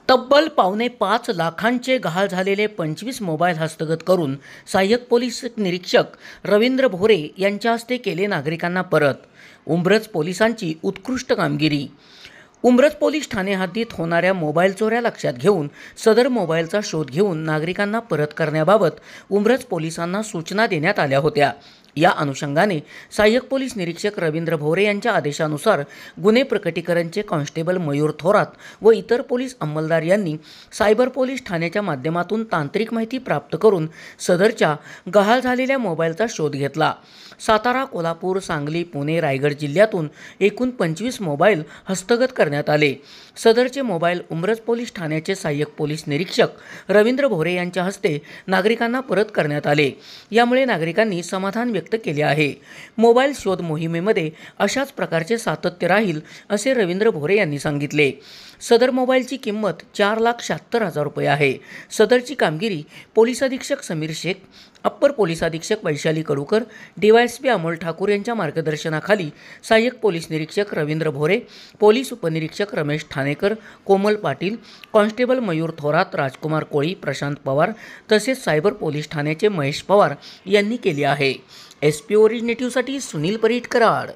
तब्बल 5.25 लाखांचे गहाळ झालेले 25 मोबाईल हस्तगत करून सहाय्यक पोलीस निरीक्षक रवींद्र भोरे यांच्या हस्ते केले नागरिकांना परत। उंब्रज पोलिसांची उत्कृष्ट कामगिरी। उंब्रज पोलीस ठाणे हद्दीत होणाऱ्या मोबाईल चोऱ्या लक्षात घेऊन सदर मोबाईलचा शोध घेऊन नागरिकांना परत करण्याबाबत उंब्रज पोलिसांना सूचना देण्यात आल्या होत्या। या अनुषंगाने सहाय्यक पोलीस निरीक्षक रवींद्र भोरे यांच्या आदेशानुसार गुन्हे प्रकटीकरणचे कॉन्स्टेबल मयूर थोरात व इतर पोलीस अंमलदार यांनी सायबर पोलीस ठाण्याच्या माध्यमातून तांत्रिक माहिती प्राप्त करून सदरच्या गहाळ झालेल्या मोबाईलचा शोध घेतला। सातारा, कोल्हापूर, सांगली, पुणे, रायगड जिल्ह्यातून एकूण 25 मोबाईल हस्तगत करण्यात आले। सदरचे मोबाईल उंब्रज पोलीस ठाण्याचे सहाय्यक पोलीस निरीक्षक रवींद्र भोरे यांच्या हस्ते नागरिकांना परत करण्यात आले। यामुळे नागरिकांनी समाधान व्यक्त केले आहे। मोबाईल शोध मोहिमेमध्ये अशाच प्रकारचे सातत्य राहील असे रवींद्र भोरे यांनी सांगितले। सदर मोबाईलची किंमत 4,76,000 रुपये आहे। सदरची कामगिरी पोलीस अधीक्षक समीर शेख, अप्पर पोलीस अधीक्षक वैशाली कडूकर, डीवायएसपी अमोल ठाकूर यांच्या मार्गदर्शनाखाली सहाय्यक पोलीस निरीक्षक रवींद्र भोरे, पोलीस उपनिरीक्षक रमेश ठाणेकर, कोमल पाटील, कॉन्स्टेबल मयूर थोरात, राजकुमार कोळी, प्रशांत पवार तसेच सायबर पोलीस ठाण्याचे महेश पवार यांनी केले आहे। SP ओरिजिनेटिव्हसाठी सुनील परीट कराड।